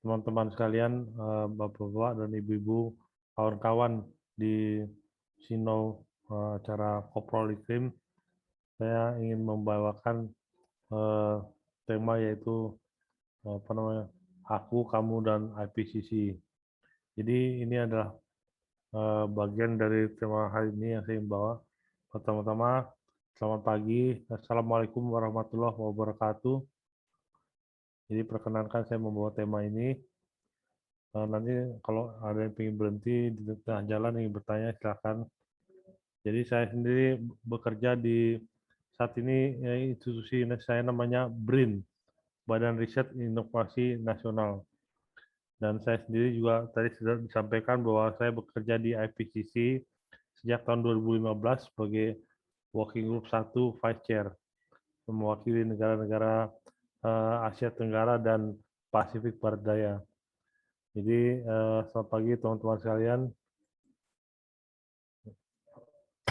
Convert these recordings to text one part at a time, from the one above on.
teman-teman sekalian, bapak-bapak dan ibu-ibu, kawan-kawan di Sino acara Koprol Iklim. Saya ingin membawakan tema yaitu aku, kamu, dan IPCC. Jadi ini adalah bagian dari tema hari ini yang saya bawa. Pertama-tama, selamat pagi. Assalamualaikum warahmatullahi wabarakatuh. Jadi perkenankan saya membawa tema ini. Nanti kalau ada yang ingin berhenti di tengah jalan ingin bertanya silakan. Jadi saya sendiri bekerja di saat ini institusi saya namanya BRIN, Badan Riset Inovasi Nasional. Dan saya sendiri juga tadi sudah disampaikan bahwa saya bekerja di IPCC sejak tahun 2015 sebagai Working Group 1 Vice Chair, mewakili negara-negara Asia Tenggara dan Pasifik Barat Daya. Jadi selamat pagi teman-teman sekalian.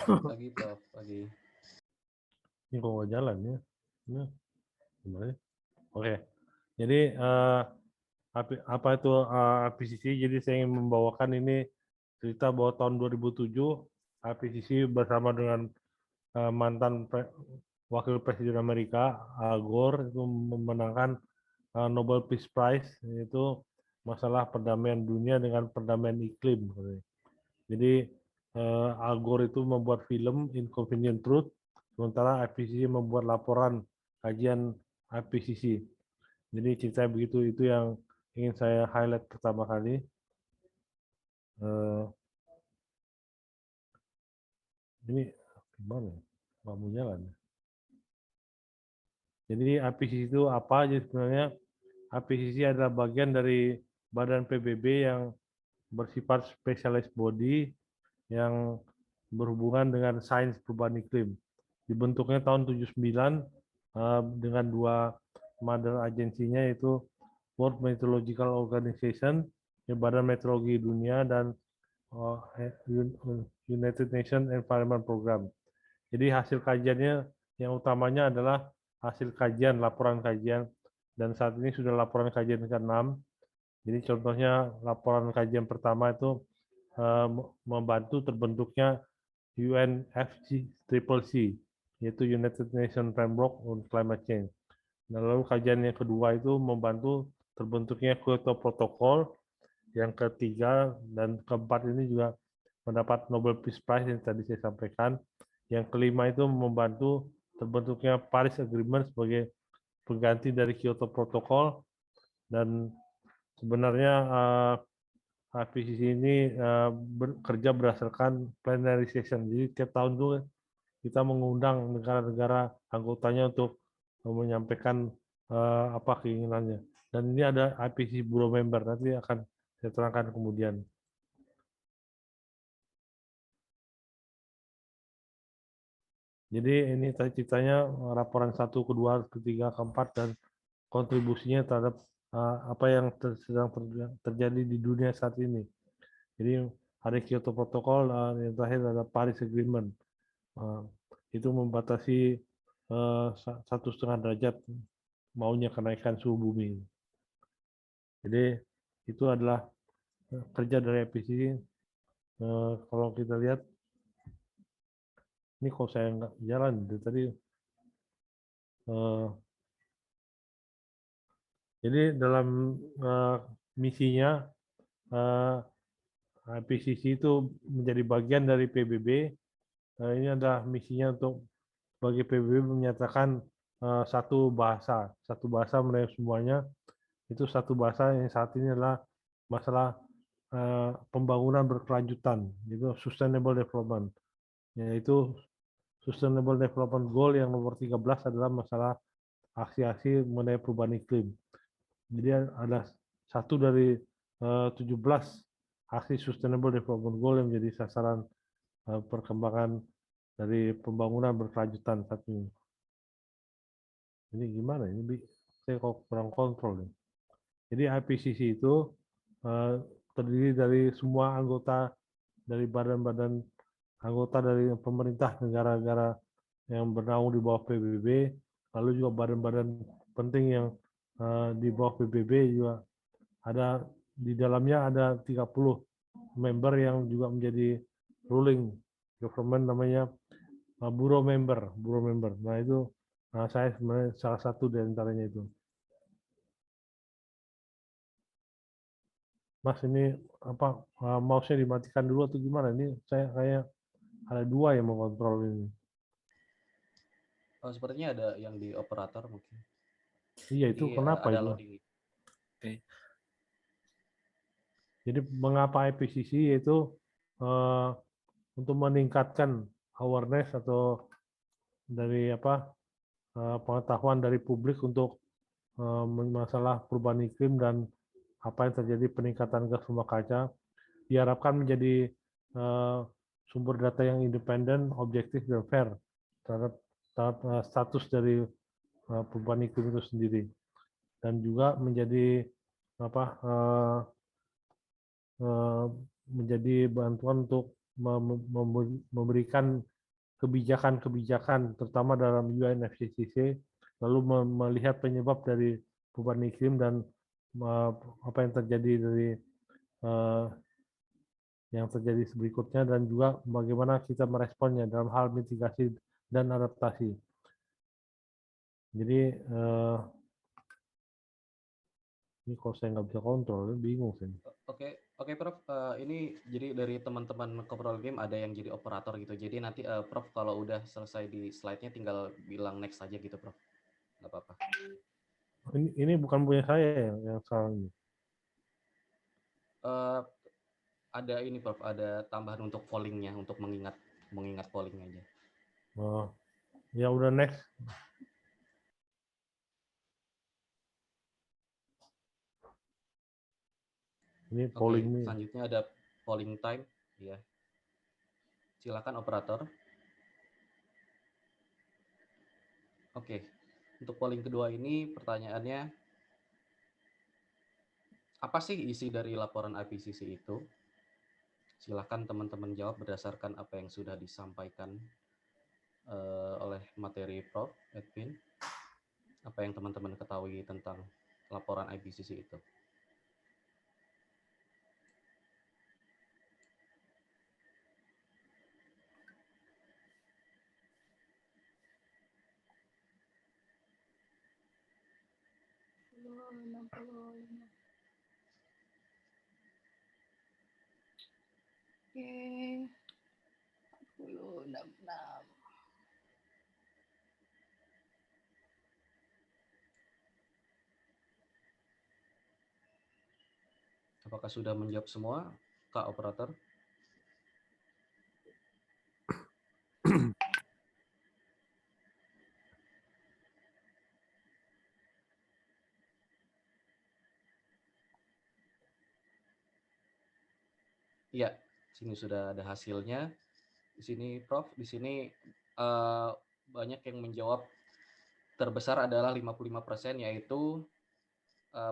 Pagi Prof, pagi. Ini kok nggak jalan ya? Gimana? Oke. Jadi apa itu IPCC? Jadi saya ingin membawakan ini cerita bahwa tahun 2007 IPCC bersama dengan mantan Wakil Presiden Amerika Al Gore itu memenangkan Nobel Peace Prize, yaitu masalah perdamaian dunia dengan perdamaian iklim. Jadi Al Gore itu membuat film Inconvenient Truth, sementara IPCC membuat laporan kajian IPCC. Jadi ceritanya begitu, itu yang ingin saya highlight pertama kali. Ini gimana? Nggak mau jalan. Jadi IPCC itu apa? Jadi sebenarnya IPCC adalah bagian dari badan PBB yang bersifat specialized body yang berhubungan dengan sains perubahan iklim. Dibentuknya tahun 79 dengan dua mother agensinya yaitu World Meteorological Organization, Badan Meteorologi Dunia, dan United Nations Environment Program. Jadi hasil kajiannya yang utamanya adalah hasil kajian, laporan kajian, dan saat ini sudah laporan kajian ke-6. Jadi contohnya laporan kajian pertama itu membantu terbentuknya UNFCCC, yaitu United Nations Framework on Climate Change. Nah, lalu kajian yang kedua itu membantu terbentuknya Kyoto Protocol. Yang ketiga dan keempat ini juga mendapat Nobel Peace Prize yang tadi saya sampaikan. Yang kelima itu membantu terbentuknya Paris Agreement sebagai pengganti dari Kyoto Protocol. Dan sebenarnya IPCC ini bekerja berdasarkan plenary session. Jadi tiap tahun itu kita mengundang negara-negara anggotanya untuk menyampaikan apa keinginannya. Dan ini ada IPCC Bureau Member, nanti akan saya terangkan kemudian. Jadi ini ceritanya laporan 1, kedua, ketiga, keempat, dan kontribusinya terhadap apa yang sedang terjadi di dunia saat ini. Jadi ada Kyoto Protocol, yang terakhir ada Paris Agreement. Itu membatasi 1,5 derajat maunya kenaikan suhu bumi. Jadi itu adalah kerja dari IPCC. Kalau kita lihat, ini kalau saya nggak jalan dari tadi. Jadi dalam misinya IPCC itu menjadi bagian dari PBB. Ini adalah misinya untuk bagi PBB menyatakan satu bahasa mengenai semuanya. Itu satu bahasa yang saat ini adalah masalah pembangunan berkelanjutan, itu sustainable development. Yaitu Sustainable Development Goal yang nomor 13 adalah masalah aksi-aksi mengenai perubahan iklim. Jadi ada satu dari 17 aksi Sustainable Development Goal yang menjadi sasaran perkembangan dari pembangunan berkelanjutan saat ini. Ini gimana? Ini saya kok kurang kontrol nih. Jadi IPCC itu terdiri dari semua anggota dari badan-badan anggota dari pemerintah negara-negara yang bernaung di bawah PBB, lalu juga badan-badan penting yang di bawah PBB juga ada di dalamnya ada 30 member yang juga menjadi ruling government, namanya bureau member. Nah itu saya sebenarnya salah satu di antaranya itu. Mas, ini apa mouse-nya dimatikan dulu atau gimana? Ini saya kayak ada 2 yang mengontrol ini. Oh, sepertinya ada yang di operator mungkin. Iya, itu Jadi kenapa ada itu? loading. Oke. Jadi mengapa IPCC itu untuk meningkatkan awareness atau dari apa pengetahuan dari publik untuk masalah perubahan iklim dan apa yang terjadi peningkatan gas rumah kaca, diharapkan menjadi sumber data yang independen, objektif, dan fair terhadap status dari perubahan iklim itu sendiri, dan juga menjadi apa menjadi bantuan untuk memberikan kebijakan-kebijakan terutama dalam UNFCCC, lalu melihat penyebab dari perubahan iklim dan apa yang terjadi dari yang terjadi berikutnya, dan juga bagaimana kita meresponnya dalam hal mitigasi dan adaptasi. Jadi ini kalau saya nggak bisa kontrol, bingung saya. Oke, Prof. Ini jadi dari teman-teman Control Game ada yang jadi operator gitu. Jadi nanti Prof kalau udah selesai di slide-nya tinggal bilang next aja gitu, Prof. Nggak apa-apa. Ini bukan punya saya yang salah ini. Ada ini, Prof. Ada tambahan untuk pollingnya, untuk mengingat polling aja. Oh, ya udah next. Ini polling Oke, ini. selanjutnya ada polling time, ya. Silakan operator. Oke, untuk polling kedua ini pertanyaannya, apa sih isi dari laporan IPCC itu? Silakan teman-teman jawab berdasarkan apa yang sudah disampaikan oleh materi Prof. Edwin. Apa yang teman-teman ketahui tentang laporan IPCC itu? Oke, 46. Apakah sudah menjawab semua, Kak Operator? Iya, sini sudah ada hasilnya. Di sini Prof, di sini banyak yang menjawab terbesar adalah 55%, yaitu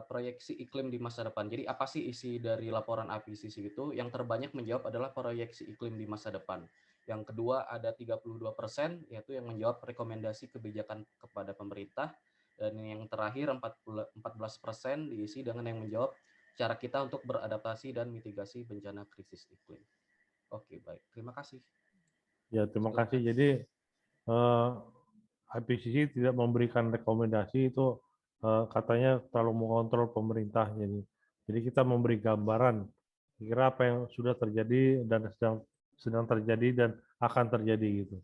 proyeksi iklim di masa depan. Jadi apa sih isi dari laporan IPCC itu? Yang terbanyak menjawab adalah proyeksi iklim di masa depan. Yang kedua ada 32%, yaitu yang menjawab rekomendasi kebijakan kepada pemerintah. Dan yang terakhir 14% diisi dengan yang menjawab cara kita untuk beradaptasi dan mitigasi bencana krisis iklim. Oke, baik. Terima kasih. Ya, terima Silahkan. kasih. Jadi IPCC tidak memberikan rekomendasi itu katanya terlalu mengontrol pemerintah. Jadi kita memberi gambaran kira apa yang sudah terjadi dan sedang terjadi dan akan terjadi gitu.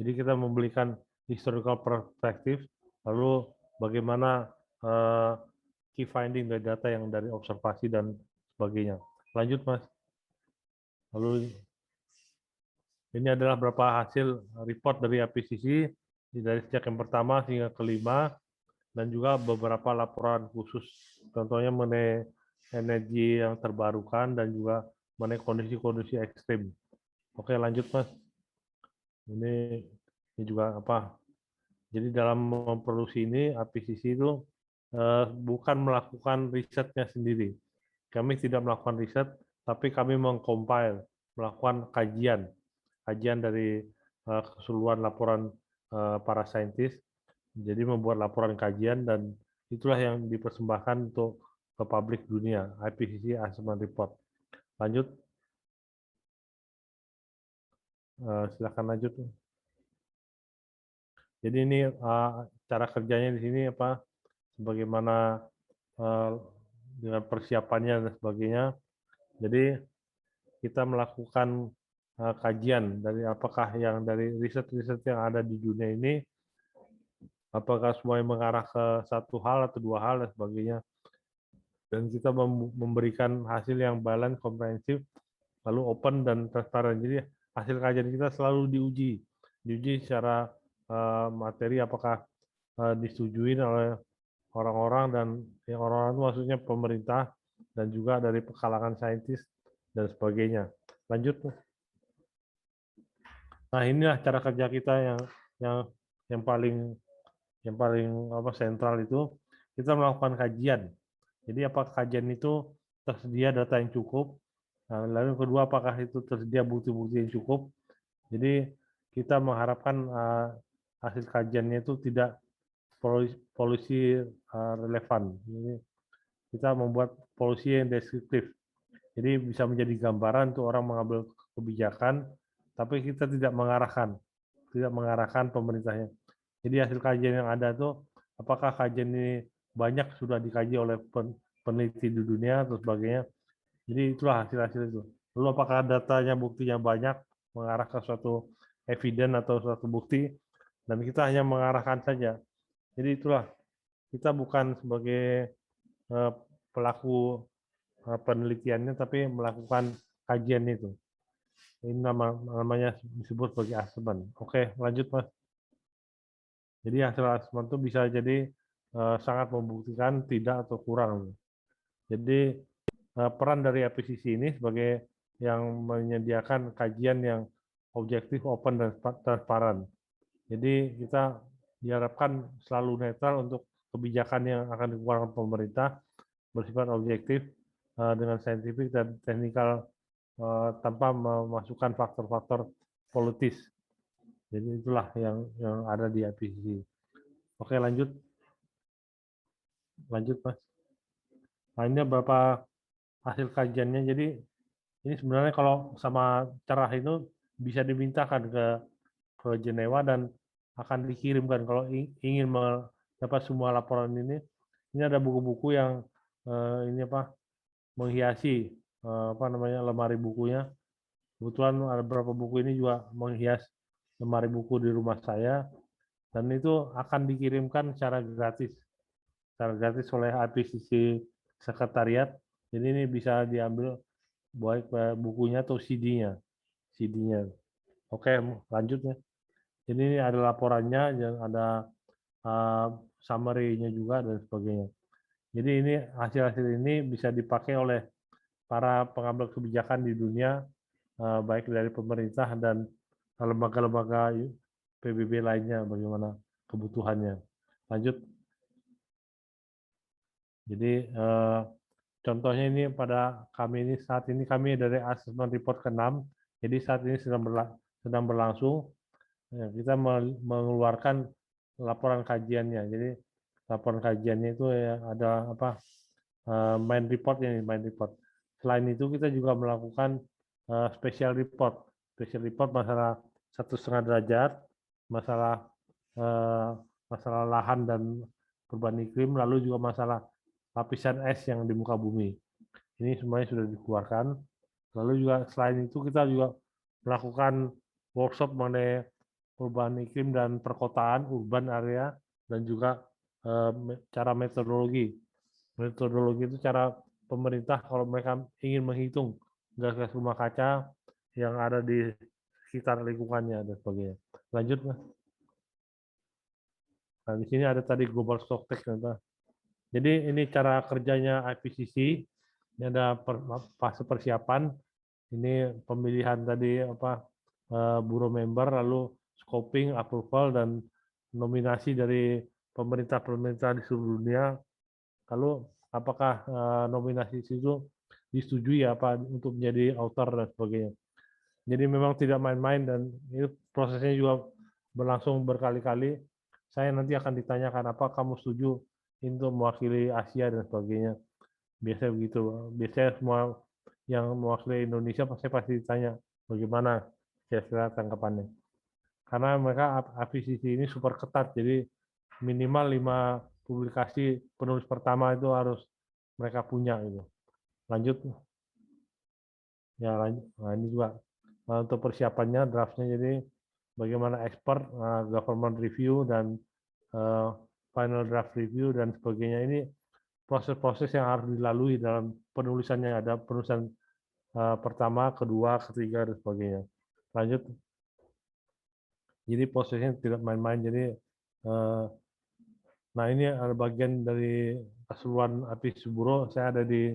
Jadi kita memberikan historical perspektif, lalu bagaimana key finding dari data yang dari observasi dan sebagainya. Lanjut, Mas. Lalu ini adalah beberapa hasil report dari IPCC dari sejak yang pertama hingga kelima, dan juga beberapa laporan khusus, contohnya mengenai energi yang terbarukan dan juga mengenai kondisi-kondisi ekstrim. Oke, lanjut, Mas. Ini juga apa? Jadi dalam memproduksi ini, IPCC itu bukan melakukan risetnya sendiri. Kami tidak melakukan riset, tapi kami mengcompile, melakukan kajian dari keseluruhan laporan para saintis. Jadi membuat laporan kajian, dan itulah yang dipersembahkan untuk ke publik dunia, IPCC Assessment Report. Lanjut. Silakan lanjut. Jadi ini cara kerjanya di sini apa? Sebagaimana dengan persiapannya dan sebagainya. Jadi kita melakukan kajian dari apakah yang dari riset-riset yang ada di dunia ini, apakah semuanya mengarah ke satu hal atau dua hal dan sebagainya. Dan kita memberikan hasil yang balance, komprehensif, lalu open dan transparan. Jadi hasil kajian kita selalu diuji secara materi apakah disetujui oleh orang-orang, dan yang orang-orang itu maksudnya pemerintah dan juga dari kalangan saintis dan sebagainya. Lanjut. Nah, inilah cara kerja kita yang paling sentral itu, kita melakukan kajian. Jadi apakah kajian itu tersedia data yang cukup? Nah, lalu yang kedua, apakah itu tersedia bukti-bukti yang cukup? Jadi kita mengharapkan hasil kajiannya itu tidak polusi relevan. Jadi kita membuat polusi yang deskriptif. Jadi bisa menjadi gambaran untuk orang mengambil kebijakan, tapi kita tidak mengarahkan pemerintahnya. Jadi hasil kajian yang ada itu, apakah kajian ini banyak sudah dikaji oleh peneliti di dunia atau sebagainya. Jadi itulah hasil-hasil itu. Lalu apakah datanya, buktinya banyak mengarah ke suatu evidence atau suatu bukti, dan kita hanya mengarahkan saja. Jadi itulah, kita bukan sebagai pelaku penelitiannya, tapi melakukan kajian itu. Ini namanya disebut sebagai asesmen. Oke, lanjut Mas. Jadi hasil asesmen itu bisa jadi sangat membuktikan tidak atau kurang. Jadi peran dari IPCC ini sebagai yang menyediakan kajian yang objektif, open, dan transparan. Jadi kita diharapkan selalu netral untuk kebijakan yang akan dikeluarkan pemerintah, bersifat objektif dengan saintifik dan teknikal tanpa memasukkan faktor-faktor politis. Jadi itulah yang ada di IPCC. Oke, lanjut Mas. Nah, ini beberapa hasil kajiannya. Jadi ini sebenarnya kalau sama cerah itu bisa dimintakan ke Jenewa dan akan dikirimkan kalau ingin mendapat semua laporan ini. Ini ada buku-buku yang ini menghiasi lemari bukunya. Kebetulan ada beberapa buku ini juga menghias lemari buku di rumah saya, dan itu akan dikirimkan secara gratis oleh IPCC Sekretariat. Jadi ini bisa diambil baik bukunya atau CD-nya. Oke, lanjutnya. Ini ada laporannya, dan ada summary-nya juga dan sebagainya. Jadi ini hasil-hasil ini bisa dipakai oleh para pengambil kebijakan di dunia, baik dari pemerintah dan lembaga-lembaga PBB lainnya, bagaimana kebutuhannya. Lanjut. Jadi contohnya ini pada kami ini, saat ini kami dari Assessment Report ke-6, jadi saat ini sedang berlangsung. Kita mengeluarkan laporan kajiannya. Jadi laporan kajiannya itu ada main report. Selain itu kita juga melakukan special report masalah 1,5 derajat, masalah lahan dan perubahan iklim, lalu juga masalah lapisan es yang di muka bumi. Ini semuanya sudah dikeluarkan. Lalu juga selain itu kita juga melakukan workshop mengenai perubahan iklim dan perkotaan, urban area, dan juga cara metodologi. Metodologi itu cara pemerintah kalau mereka ingin menghitung gas rumah kaca yang ada di sekitar lingkungannya dan sebagainya. Lanjut, Mas. Nah, di sini ada tadi global stocktake. Jadi ini cara kerjanya IPCC. Ini ada fase persiapan. Ini pemilihan tadi bureau member, lalu scoping, approval, dan nominasi dari pemerintah di seluruh dunia. Lalu apakah nominasi itu disetujui untuk menjadi author dan sebagainya. Jadi memang tidak main-main, dan itu prosesnya juga berlangsung berkali-kali. Saya nanti akan ditanyakan apa kamu setuju untuk mewakili Asia dan sebagainya. Biasanya begitu. Biasanya semua yang mewakili Indonesia pasti ditanya bagaimana kira-kira tanggapannya. Karena mereka akuisisi ini super ketat, jadi minimal 5 publikasi penulis pertama itu harus mereka punya gitu. Lanjut. Ya, lanjut. Nah, ini juga untuk persiapannya draftnya, jadi bagaimana expert, government review, dan final draft review dan sebagainya. Ini proses-proses yang harus dilalui dalam penulisannya. Ada penulisan pertama, kedua, ketiga, dan sebagainya. Lanjut. Jadi prosesnya tidak main-main. Jadi nah, ini ada bagian dari keseluruhan API Suburo. Saya ada di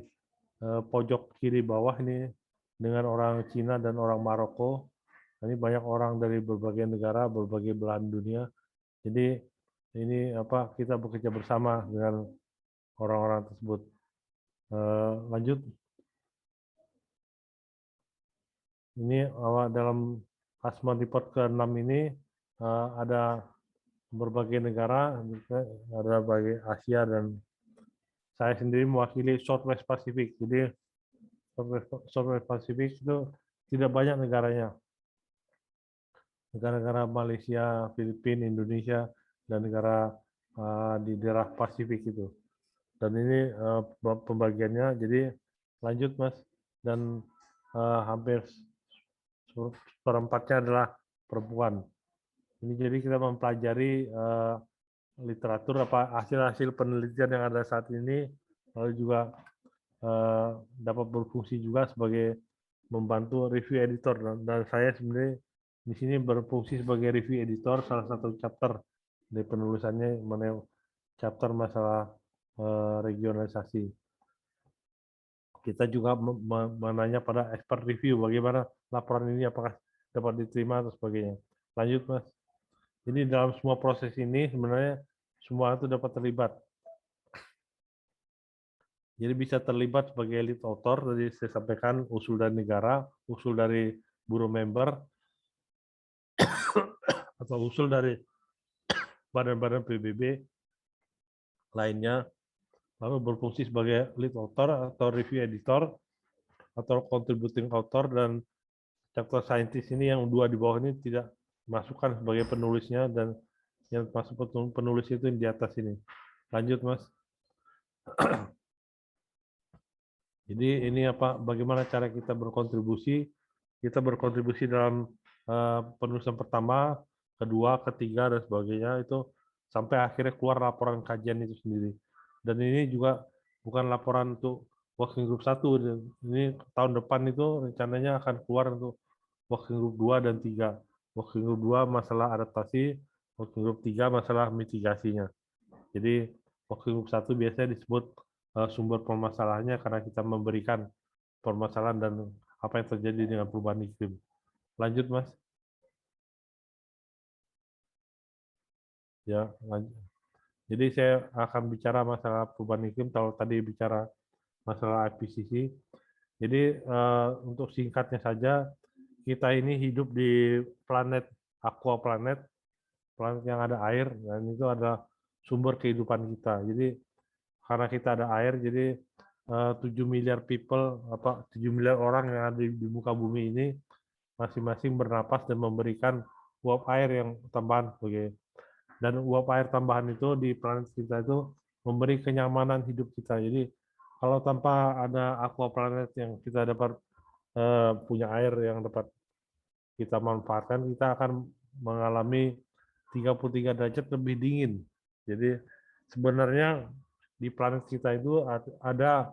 pojok kiri bawah ini dengan orang Cina dan orang Maroko. Ini banyak orang dari berbagai negara, berbagai belahan dunia. Jadi ini kita bekerja bersama dengan orang-orang tersebut. Lanjut. Ini dalam Asman Report ke-6 ini ada berbagai negara, ada berbagai Asia, dan saya sendiri mewakili Southwest Pacific. Jadi Southwest Pacific itu tidak banyak negaranya. Negara-negara Malaysia, Filipina, Indonesia, dan negara di daerah Pasifik itu. Dan ini pembagiannya, jadi lanjut Mas. Dan hampir seperempatnya adalah perempuan. Ini jadi kita mempelajari literatur, hasil-hasil penelitian yang ada saat ini, lalu juga dapat berfungsi juga sebagai membantu review editor, dan saya sebenarnya di sini berfungsi sebagai review editor salah satu chapter dari penulisannya, mengenai chapter masalah regionalisasi. Kita juga menanya pada expert review bagaimana laporan ini apakah dapat diterima atau sebagainya. Lanjut Mas. Jadi dalam semua proses ini sebenarnya semua itu dapat terlibat. Jadi bisa terlibat sebagai lead author, tadi saya sampaikan usul dari negara, usul dari bureau member, atau usul dari badan-badan PBB lainnya, lalu berfungsi sebagai lead author atau review editor atau contributing author, dan chapter scientist ini yang dua di bawah ini tidak masukkan sebagai penulisnya, dan yang masuk penulis itu yang di atas ini. Lanjut Mas. Jadi ini bagaimana cara kita berkontribusi? Kita berkontribusi dalam penulisan pertama, kedua, ketiga, dan sebagainya, itu sampai akhirnya keluar laporan kajian itu sendiri. Dan ini juga bukan laporan untuk working group 1. Ini tahun depan itu rencananya akan keluar untuk working group 2 dan 3. Working group 2 masalah adaptasi, working group 3 masalah mitigasinya. Jadi working group 1 biasanya disebut sumber permasalahannya, karena kita memberikan permasalahan dan apa yang terjadi dengan perubahan iklim. Lanjut Mas. Ya, lanjut. Jadi saya akan bicara masalah perubahan iklim. Kalau tadi bicara masalah IPCC. Jadi untuk singkatnya saja, kita ini hidup di planet aqua planet yang ada air, dan itu adalah sumber kehidupan kita. Jadi karena kita ada air, jadi 7 miliar people, 7 miliar orang yang ada di muka bumi ini masing-masing bernapas dan memberikan uap air yang tambahan sebagai, dan uap air tambahan itu di planet kita itu memberi kenyamanan hidup kita. Jadi kalau tanpa ada aqua planet yang kita dapat punya air yang dapat kita manfaatkan, kita akan mengalami 33 derajat lebih dingin. Jadi sebenarnya di planet kita itu ada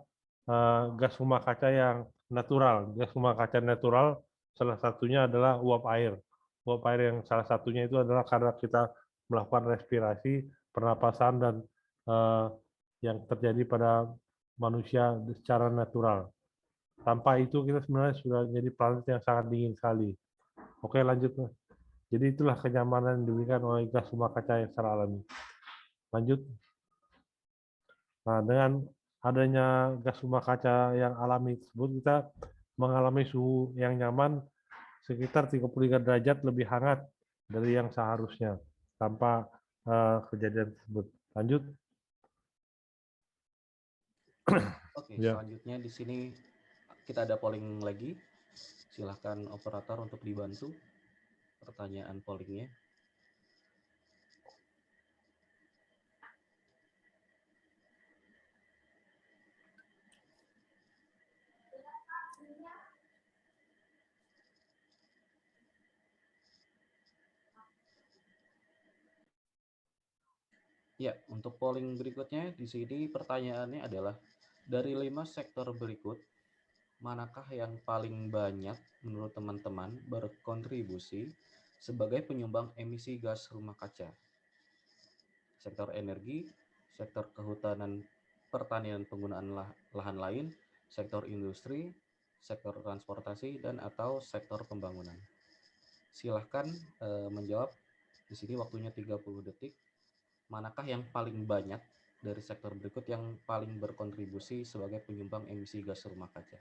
gas rumah kaca yang natural. Gas rumah kaca natural salah satunya adalah uap air. Uap air yang salah satunya itu adalah karena kita melakukan respirasi, pernapasan, dan yang terjadi pada manusia secara natural. Tanpa itu kita sebenarnya sudah jadi planet yang sangat dingin sekali. Oke, lanjut. Jadi itulah kenyamanan yang diberikan oleh gas rumah kaca yang secara alami. Lanjut. Nah, dengan adanya gas rumah kaca yang alami tersebut, kita mengalami suhu yang nyaman sekitar 33 derajat lebih hangat dari yang seharusnya tanpa kejadian tersebut. Lanjut. Oke, Ya. selanjutnya di sini kita ada polling lagi. Silahkan operator untuk dibantu pertanyaan pollingnya. Ya, untuk polling berikutnya di sini pertanyaannya adalah dari 5 sektor berikut, manakah yang paling banyak menurut teman-teman berkontribusi sebagai penyumbang emisi gas rumah kaca? Sektor energi, sektor kehutanan, pertanian penggunaan lahan lain, sektor industri, sektor transportasi, dan atau sektor pembangunan. Silahkan menjawab. Di sini waktunya 30 detik. Manakah yang paling banyak dari sektor berikut yang paling berkontribusi sebagai penyumbang emisi gas rumah kaca?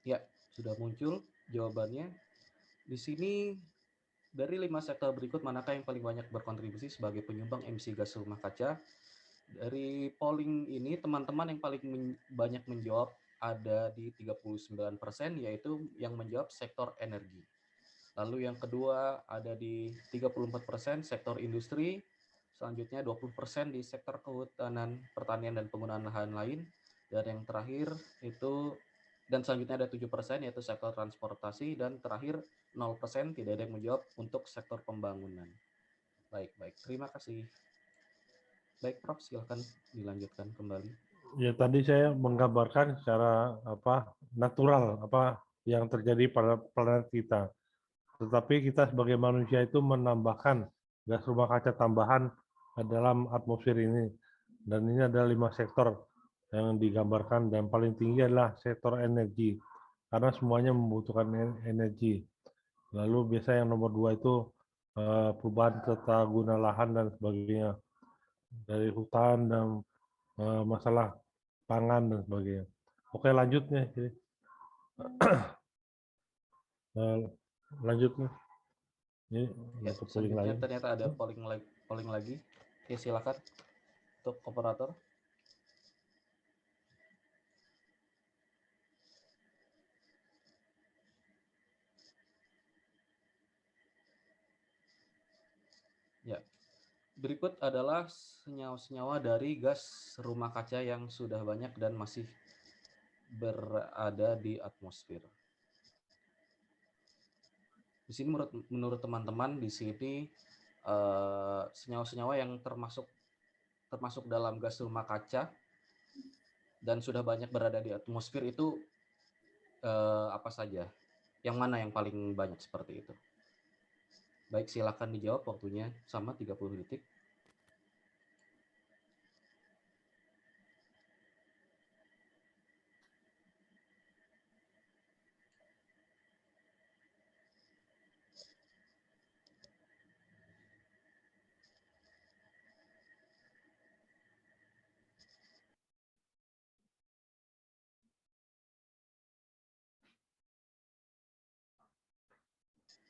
Ya, sudah muncul jawabannya. Di sini dari 5 sektor berikut manakah yang paling banyak berkontribusi sebagai penyumbang emisi gas rumah kaca? Dari polling ini teman-teman yang paling banyak menjawab ada di 39%, yaitu yang menjawab sektor energi. Lalu yang kedua ada di 34% sektor industri, selanjutnya 20% di sektor kehutanan, pertanian dan penggunaan lahan lain, dan yang terakhir itu dan selanjutnya ada 7% yaitu sektor transportasi, dan terakhir 0% tidak ada yang menjawab untuk sektor pembangunan. Baik, terima kasih. Baik, Prof, silakan dilanjutkan kembali. Ya, tadi saya menggambarkan secara natural apa yang terjadi pada planet kita. Tetapi kita sebagai manusia itu menambahkan gas rumah kaca tambahan dalam atmosfer ini. Dan ini ada 5 sektor yang digambarkan, dan paling tinggi adalah sektor energi karena semuanya membutuhkan energi. Lalu biasa yang nomor 2 itu perubahan tata guna lahan dan sebagainya, dari hutan dan masalah pangan dan sebagainya. Oke, lanjut nih. Lanjut nih. Ini Ya, untuk polling selanjutnya lagi. ternyata ada polling lagi. Oke, silakan untuk operator. Ya, berikut adalah senyawa-senyawa dari gas rumah kaca yang sudah banyak dan masih berada di atmosfer. Di sini menurut teman-teman di sini senyawa-senyawa yang termasuk dalam gas rumah kaca dan sudah banyak berada di atmosfer itu apa saja? Yang mana yang paling banyak seperti itu? Baik, silakan dijawab, waktunya sama 30 detik.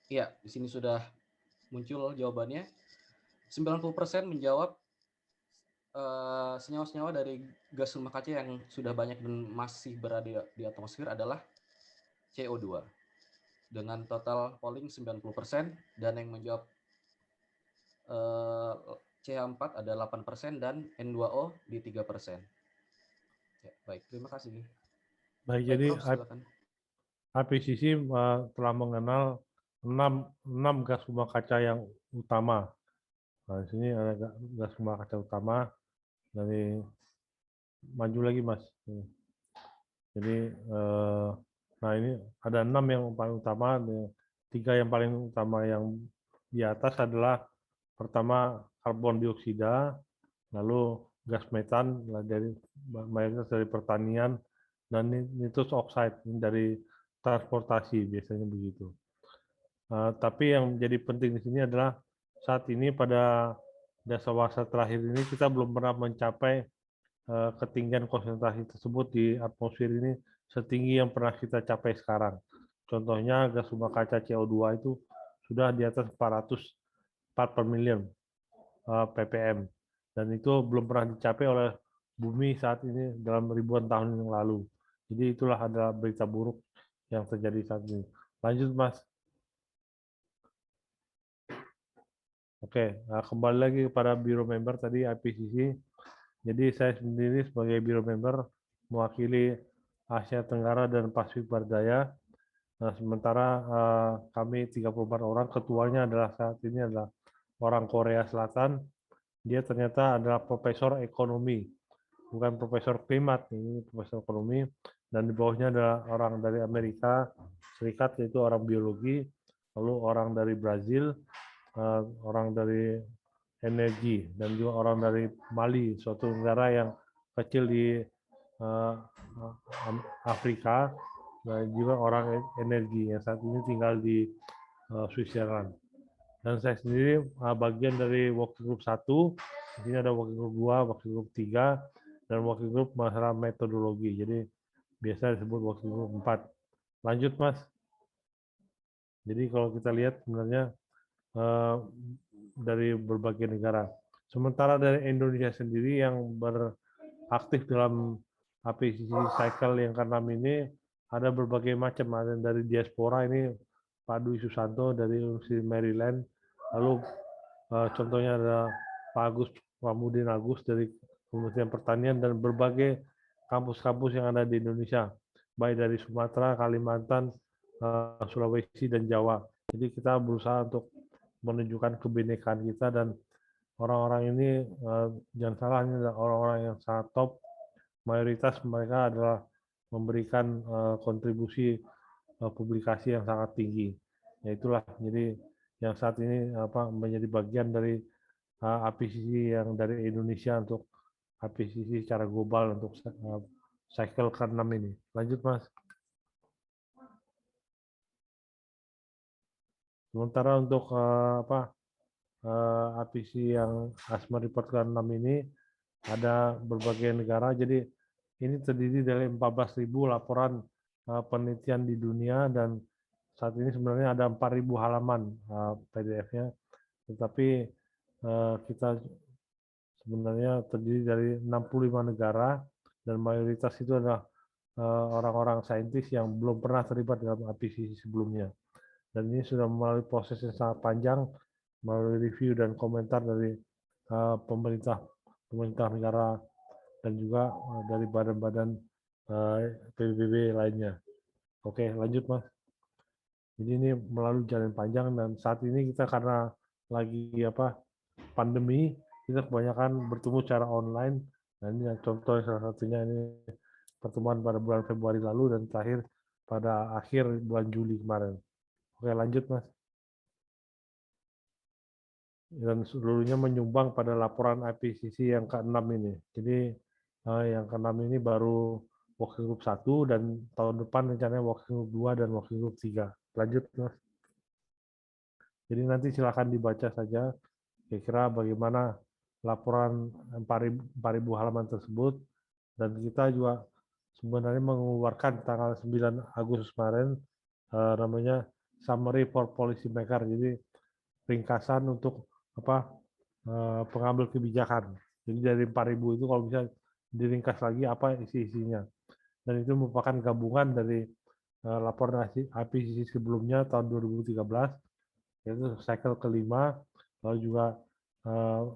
Iya, di sini sudah muncul jawabannya. 90% menjawab senyawa-senyawa dari gas rumah kaca yang sudah banyak dan masih berada di atmosfer adalah CO2 dengan total polling 90%, dan yang menjawab CH4 ada 8% dan N2O di 3%. Ya, baik, terima kasih. Baik, Baik, jadi Prof, silakan. IPCC telah mengenal 6 gas rumah kaca yang utama. Nah, di sini ada gas rumah kaca utama. Dari maju lagi, Mas. Jadi nah ini ada 6 yang paling utama, 3 yang paling utama yang di atas adalah Pertama karbon dioksida, lalu gas metan dari mayoritas dari pertanian, dan nitrous oxide dari transportasi biasanya begitu. Tapi yang menjadi penting di sini adalah saat ini pada dasawarsa terakhir ini kita belum pernah mencapai ketinggian konsentrasi tersebut di atmosfer ini setinggi yang pernah kita capai sekarang. Contohnya gas rumah kaca CO2 itu sudah di atas 400 part per million ppm, dan itu belum pernah dicapai oleh bumi saat ini dalam ribuan tahun yang lalu. Jadi itulah adalah berita buruk yang terjadi saat ini. Lanjut Mas. Oke, kembali lagi kepada Biro Member tadi IPCC. Jadi saya sendiri sebagai Biro Member mewakili Asia Tenggara dan Pasifik Barat Daya. Nah, sementara kami 34 orang, ketuanya adalah saat ini adalah orang Korea Selatan. Dia ternyata adalah profesor ekonomi, bukan profesor klimat, ini profesor ekonomi. Dan di bawahnya adalah orang dari Amerika Serikat, yaitu orang biologi, lalu orang dari Brazil, orang dari energi, dan juga orang dari Mali, suatu negara yang kecil di Afrika, dan juga orang energi yang saat ini tinggal di Switzerland. Dan saya sendiri bagian dari working group 1, di sini ada working group 2, working group 3, dan working group masalah metodologi. Jadi biasa disebut working group 4. Lanjut Mas. Jadi kalau kita lihat sebenarnya dari berbagai negara. Sementara dari Indonesia sendiri yang beraktif dalam APCC cycle yang ke-6 ini ada berbagai macam. Ada dari diaspora ini Pak Dwi Susanto dari Universitas Maryland, lalu contohnya ada Pak Agus Pamudin Agus dari Kementerian Pertanian, dan berbagai kampus-kampus yang ada di Indonesia, baik dari Sumatera, Kalimantan, Sulawesi, dan Jawa. Jadi kita berusaha untuk menunjukkan kebinekaan kita, dan orang-orang ini jangan salah, ini adalah orang-orang yang sangat top. Mayoritas mereka adalah memberikan kontribusi publikasi yang sangat tinggi. Ya itulah, jadi yang saat ini menjadi bagian dari APCC yang dari Indonesia untuk APCC secara global untuk cycle ke-6 ini. Lanjut Mas. Sementara untuk APCC yang ASMA Report ke-6 ini ada berbagai negara, jadi ini terdiri dari 14.000 laporan penelitian di dunia, dan saat ini sebenarnya ada 4.000 halaman PDF-nya, tetapi kita sebenarnya terdiri dari 65 negara, dan mayoritas itu adalah orang-orang saintis yang belum pernah terlibat dalam APCC sebelumnya. Dan ini sudah melalui proses yang sangat panjang, melalui review dan komentar dari pemerintah negara, dan juga dari badan-badan PBB lainnya. Oke, lanjut Mas. Jadi ini melalui jalan panjang, dan saat ini kita karena lagi pandemi, kita kebanyakan bertemu secara online. Nah, ini contoh salah satunya ini pertemuan pada bulan Februari lalu, dan terakhir pada akhir bulan Juli kemarin. Oke, lanjut Mas. Dan seluruhnya menyumbang pada laporan IPCC yang ke-6 ini. Jadi yang ke-6 ini baru working group 1, dan tahun depan rencananya working group 2 dan working group 3. Lanjut Mas. Jadi nanti silakan dibaca saja kira-kira bagaimana laporan 4.000 halaman tersebut, dan kita juga sebenarnya mengeluarkan tanggal 9 Agustus kemarin namanya Summary for Policy Maker. Jadi ringkasan untuk pengambil kebijakan. Jadi dari 4.000 itu kalau bisa diringkas lagi apa isi-isinya. Dan itu merupakan gabungan dari laporan IPCC sebelumnya tahun 2013, yaitu cycle kelima, lalu juga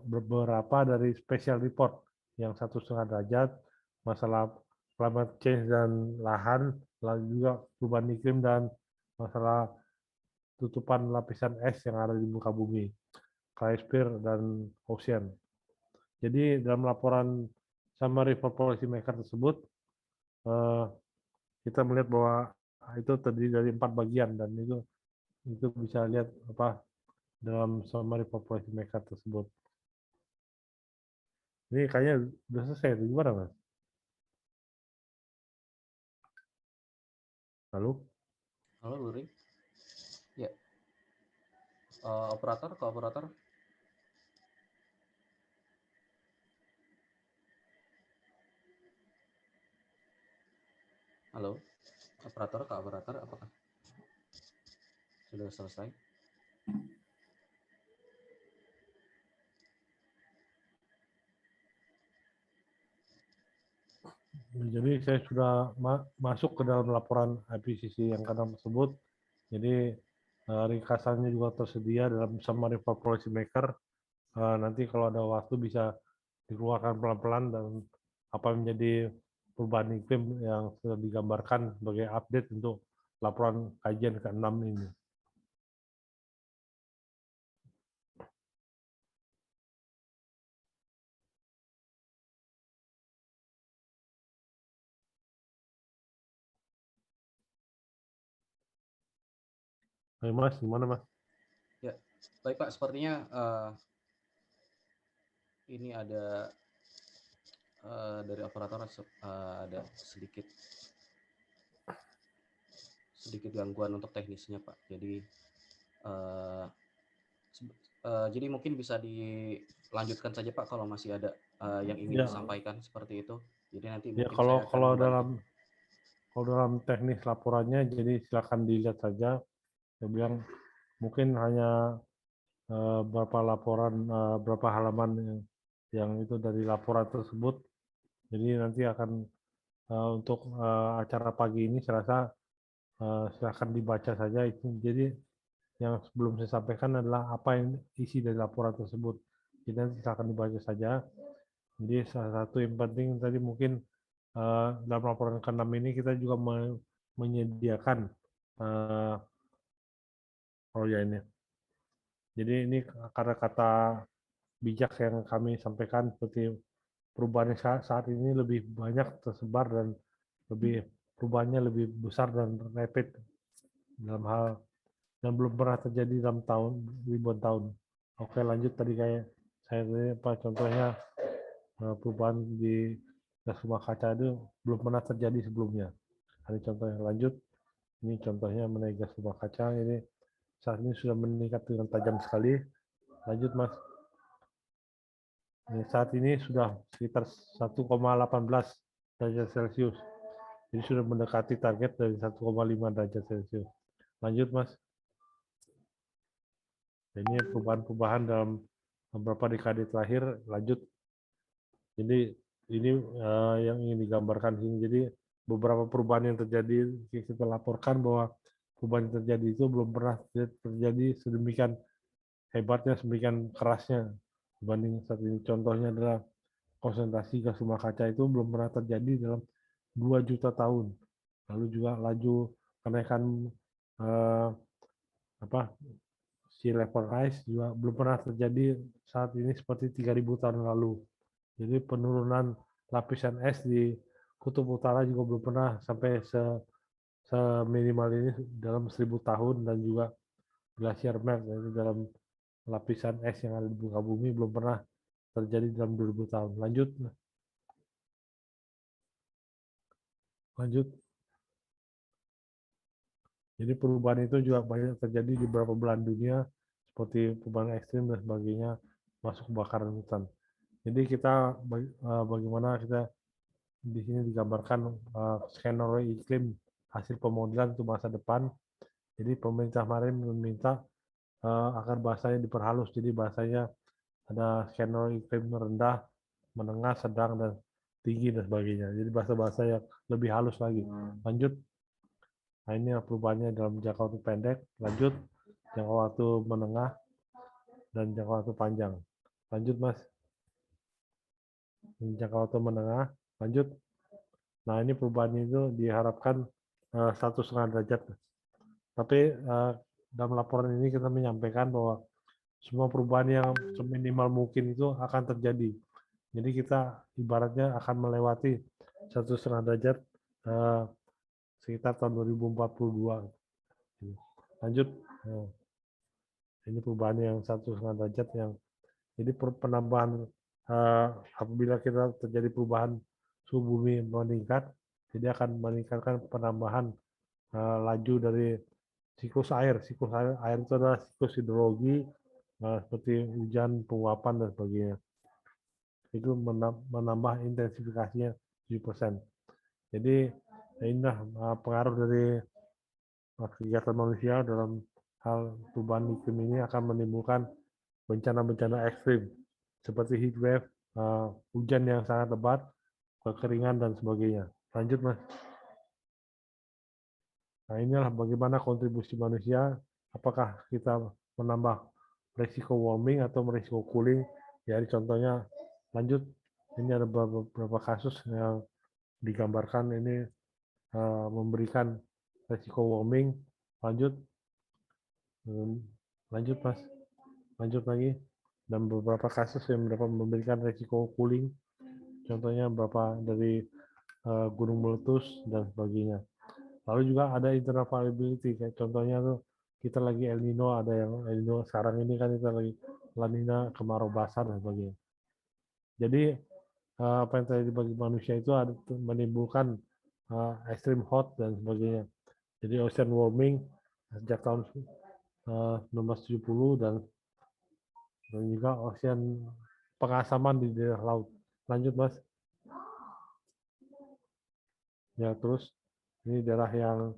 beberapa dari special report yang 1,5 derajat, masalah climate change dan lahan, lalu juga perubahan iklim, dan masalah tutupan lapisan es yang ada di muka bumi, cryosphere dan ocean. Jadi dalam laporan summary for policy maker tersebut, kita melihat bahwa itu terdiri dari 4 bagian, dan itu bisa lihat dalam summary population maker tersebut. Ini kayaknya udah selesai, gimana Mas? Lalu? Halo, Luring. Ya. Operator, ke operator. Halo, operator, ke operator, apakah sudah selesai? Jadi saya sudah masuk ke dalam laporan IPCC yang ke-6 tersebut. Jadi ringkasannya juga tersedia dalam summary for policy maker. Nanti kalau ada waktu bisa dikeluarkan pelan-pelan dan apa menjadi perubahan iklim yang sudah digambarkan sebagai update untuk laporan kajian ke-6 ini. Oke, Mas, gimana Mas? Ya, baik Pak. Sepertinya ini ada dari operator ada sedikit gangguan untuk teknisnya Pak. Jadi jadi mungkin bisa dilanjutkan saja Pak kalau masih ada yang ingin disampaikan seperti itu. Jadi nanti Ya, mungkin saya akan membantu. Kalau dalam teknis laporannya, jadi silakan dilihat saja. Saya bilang mungkin hanya berapa halaman yang itu dari laporan tersebut. Jadi nanti akan untuk acara pagi ini saya rasa silakan dibaca saja itu. Jadi yang sebelum saya sampaikan adalah apa yang isi dari laporan tersebut. Jadi nanti silakan dibaca saja. Jadi salah satu yang penting tadi mungkin dalam laporan ke-6 ini kita juga menyediakan ini. Jadi ini kata-kata bijak yang kami sampaikan seperti perubahan saat ini lebih banyak tersebar dan perubahannya lebih besar dan rapid dalam hal yang belum pernah terjadi dalam ribuan tahun. Oke, lanjut tadi kayak saya tadi contohnya perubahan di gas rumah kaca itu belum pernah terjadi sebelumnya. Ada contoh yang lanjut. Ini contohnya mengenai gas rumah kaca ini saat ini sudah meningkat dengan tajam sekali. Lanjut Mas. Saat ini sudah sekitar 1,18 derajat Celcius. Jadi sudah mendekati target dari 1,5 derajat Celcius. Lanjut Mas. Ini perubahan-perubahan dalam beberapa dekade terakhir. Lanjut. Jadi ini yang ingin digambarkan sini. Jadi beberapa perubahan yang terjadi kita laporkan bahwa perubahan yang terjadi itu belum pernah terjadi sedemikian hebatnya, sedemikian kerasnya dibanding saat ini. Contohnya adalah konsentrasi gas rumah kaca itu belum pernah terjadi dalam 2 juta tahun. Lalu juga laju kenaikan sea level rise juga belum pernah terjadi saat ini seperti 3.000 tahun lalu. Jadi penurunan lapisan es di kutub utara juga belum pernah sampai seminimal ini dalam 1.000 tahun, dan juga glasier melt yaitu dalam lapisan es yang ada di muka bumi belum pernah terjadi dalam 2.000 tahun. Lanjut. Jadi perubahan itu juga banyak terjadi di beberapa belahan dunia seperti perubahan ekstrim dan sebagainya, masuk kebakaran hutan. Jadi kita bagaimana kita di sini digambarkan skenario iklim hasil pemodelan untuk masa depan. Jadi pemerintah kemarin meminta agar bahasanya diperhalus. Jadi bahasanya ada skenario iklim rendah, menengah, sedang, dan tinggi dan sebagainya. Jadi bahasa-bahasa yang lebih halus lagi. Lanjut. Nah, ini perubahannya dalam jangka waktu pendek. Lanjut. Jangka waktu menengah dan jangka waktu panjang. Lanjut Mas. Jangka waktu menengah. Lanjut. Nah, ini perubahan itu diharapkan 1,5 derajat. Tapi dalam laporan ini kita menyampaikan bahwa semua perubahan yang seminimal mungkin itu akan terjadi. Jadi kita ibaratnya akan melewati 1,5 derajat sekitar tahun 2042. Lanjut. Ini perubahan yang 1,5 derajat yang jadi penambahan apabila kita terjadi perubahan suhu bumi meningkat, jadi akan meningkatkan penambahan laju dari siklus air. Siklus air itu adalah siklus hidrologi seperti hujan, penguapan dan sebagainya. Itu menambah intensifikasinya 7%. Jadi inilah pengaruh dari kegiatan manusia dalam hal perubahan iklim ini akan menimbulkan bencana-bencana ekstrim seperti heat wave, hujan yang sangat lebat, kekeringan dan sebagainya. Lanjut, Mas. Nah, inilah bagaimana kontribusi manusia, apakah kita menambah risiko warming atau risiko cooling. Ya, contohnya lanjut. Ini ada beberapa kasus yang digambarkan ini memberikan risiko warming. Lanjut. Lanjut, Mas. Lanjut lagi. Dan beberapa kasus yang memberikan risiko cooling. Contohnya beberapa dari gunung meletus dan sebagainya. Lalu juga ada internal variability, kayak contohnya tuh kita lagi El Nino, ada yang El Nino sekarang ini kan kita lagi La Nina, kemarau basah dan sebagainya. Jadi apa yang terjadi bagi manusia itu ada menimbulkan extreme hot dan sebagainya. Jadi ocean warming sejak tahun 1970 dan juga ocean pengasaman di daerah laut. Lanjut, Mas. Ya, terus ini daerah yang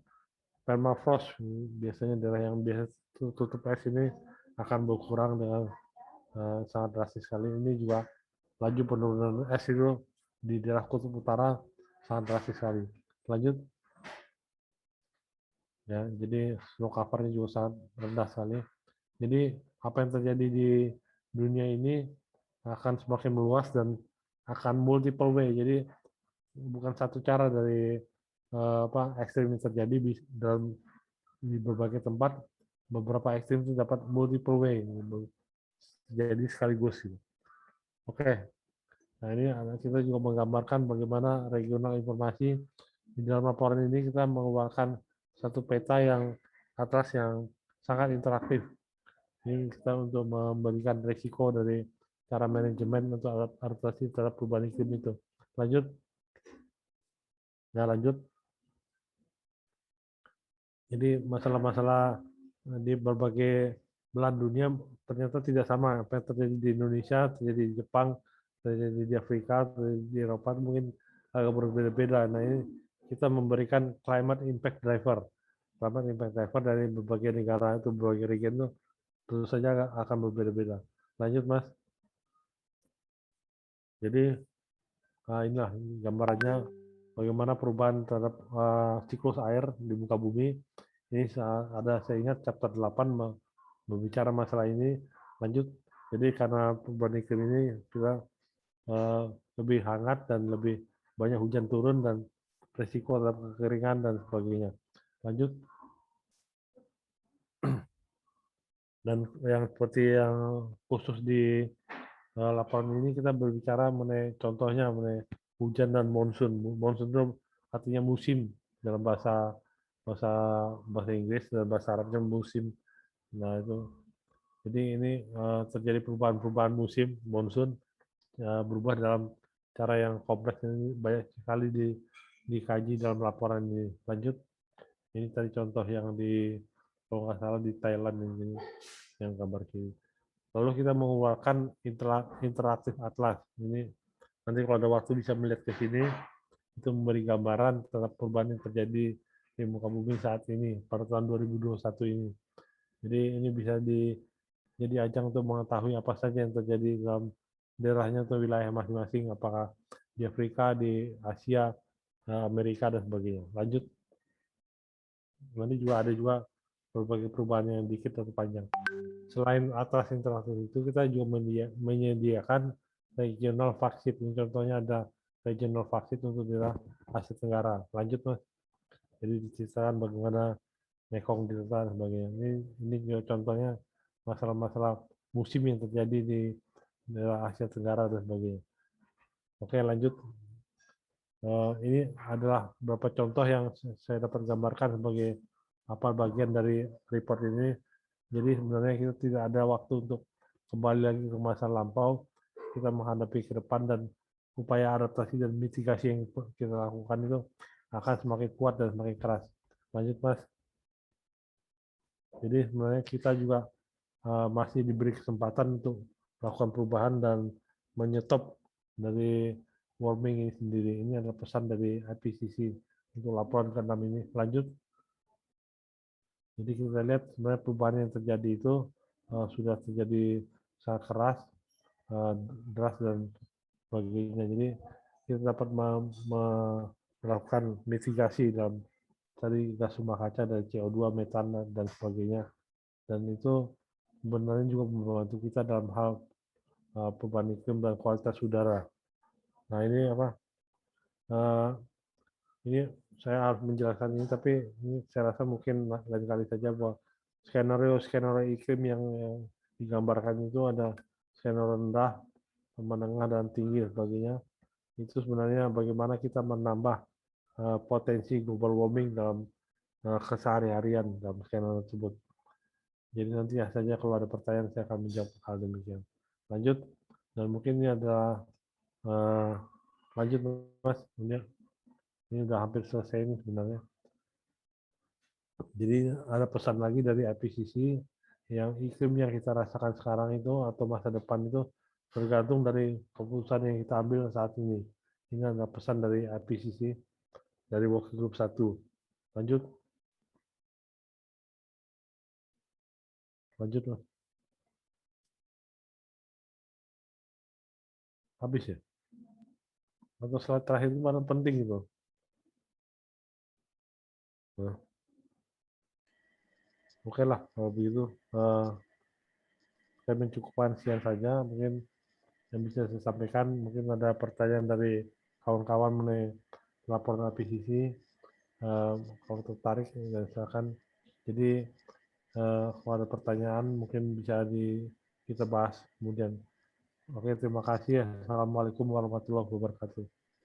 permafrost, biasanya daerah yang biasa tutup es ini akan berkurang dengan sangat drastis sekali. Ini juga laju penurunan es itu di daerah kutub utara sangat drastis sekali. Lanjut. Ya, jadi snow cover-nya juga sangat rendah sekali. Jadi apa yang terjadi di dunia ini akan semakin meluas dan akan multiple way. Jadi bukan satu cara dari ekstrim yang terjadi dalam di berbagai tempat. Beberapa ekstrim itu dapat multiple way, jadi sekaligus. Oke, nah ini kita juga menggambarkan bagaimana regional informasi. Di dalam laporan ini kita mengeluarkan satu peta yang atas yang sangat interaktif. Ini kita untuk memberikan risiko dari cara manajemen untuk adaptasi terhadap perubahan iklim itu. Lanjut. Ya, lanjut. Jadi masalah-masalah di berbagai belahan dunia ternyata tidak sama. Apa yang terjadi di Indonesia, terjadi di Jepang, terjadi di Afrika, terjadi di Eropa mungkin agak berbeda-beda. Nah, ini kita memberikan climate impact driver. Climate impact driver dari berbagai negara itu, berbagai region itu tentu saja akan berbeda-beda. Lanjut, Mas. Jadi inilah gambarannya bagaimana perubahan terhadap siklus air di muka bumi. Ini ada, saya ingat chapter 8 berbicara masalah ini. Lanjut. Jadi karena perubahan iklim ini kita lebih hangat dan lebih banyak hujan turun dan risiko terhadap kekeringan dan sebagainya. Lanjut. Dan yang seperti yang khusus di laporan ini kita berbicara mengenai contohnya mengenai hujan dan monsun. Monsun itu artinya musim dalam bahasa Inggris dan bahasa Arabnya musim. Nah, itu jadi ini terjadi perubahan-perubahan musim monsun berubah dalam cara yang kompleks, ini banyak sekali dikaji dalam laporan ini. Lanjut. Ini tadi contoh yang kalau nggak salah di Thailand ini yang gambar kiri. Lalu kita mengeluarkan interaktif atlas. Ini nanti kalau ada waktu bisa melihat ke sini, itu memberi gambaran tentang perubahan yang terjadi di muka bumi saat ini pada tahun 2021 ini. Jadi ini bisa jadi ajang untuk mengetahui apa saja yang terjadi dalam daerahnya atau wilayah masing-masing, apakah di Afrika, di Asia, Amerika dan sebagainya. Lanjut. Nanti juga ada juga berbagai perubahan yang dikit atau panjang. Selain atlas interaktif itu, kita juga menyediakan regional vaksin. Contohnya ada regional vaksin untuk daerah Asia Tenggara. Lanjut, Mas. Jadi diceritakan bagaimana Mekong Delta dan sebagainya. Ini juga contohnya masalah-masalah musim yang terjadi di daerah Asia Tenggara dan sebagainya. Oke, lanjut. Ini adalah beberapa contoh yang saya dapat gambarkan sebagai apa bagian dari report ini. Jadi sebenarnya kita tidak ada waktu untuk kembali lagi ke masa lampau. Kita menghadapi ke depan dan upaya adaptasi dan mitigasi yang kita lakukan itu akan semakin kuat dan semakin keras. Lanjut, Mas. Jadi sebenarnya kita juga masih diberi kesempatan untuk melakukan perubahan dan menyetop dari warming ini sendiri. Ini adalah pesan dari IPCC untuk laporan ke-6 ini. Lanjut. Jadi kita lihat sebenarnya perubahan yang terjadi itu sudah terjadi sangat keras, deras dan sebagainya. Jadi kita dapat melakukan mitigasi dalam tadi gas rumah kaca dari CO2, metan dan sebagainya. Dan itu sebenarnya juga membantu kita dalam hal perubahan iklim dan kualitas udara. Nah ini apa? Ini saya harus menjelaskan ini, tapi ini saya rasa mungkin lain kali saja bahwa skenario iklim yang digambarkan itu ada skenario rendah, menengah dan tinggi dan sebagainya. Itu sebenarnya bagaimana kita menambah potensi global warming dalam kesehari-harian dalam skenario tersebut. Jadi nanti ya saja kalau ada pertanyaan saya akan menjawab hal demikian. Lanjut, dan mungkin ini adalah lanjut Mas, ini udah hampir selesai ini sebenarnya. Jadi ada pesan lagi dari IPCC yang iklim yang kita rasakan sekarang itu atau masa depan itu tergantung dari keputusan yang kita ambil saat ini. Ini adalah pesan dari IPCC dari Working Group 1. Lanjut. Lanjut, Mas. Habis ya? Atau slide terakhir itu mana penting gitu. Nah, oke lah kalau begitu. Saya mencukupkan sekian saja. Mungkin yang bisa saya sampaikan, mungkin ada pertanyaan dari kawan-kawan mengenai laporan IPCC. Kalau tertarik dan silakan. Jadi kalau ada pertanyaan mungkin bisa kita bahas kemudian. Oke, terima kasih ya. Assalamualaikum warahmatullahi wabarakatuh.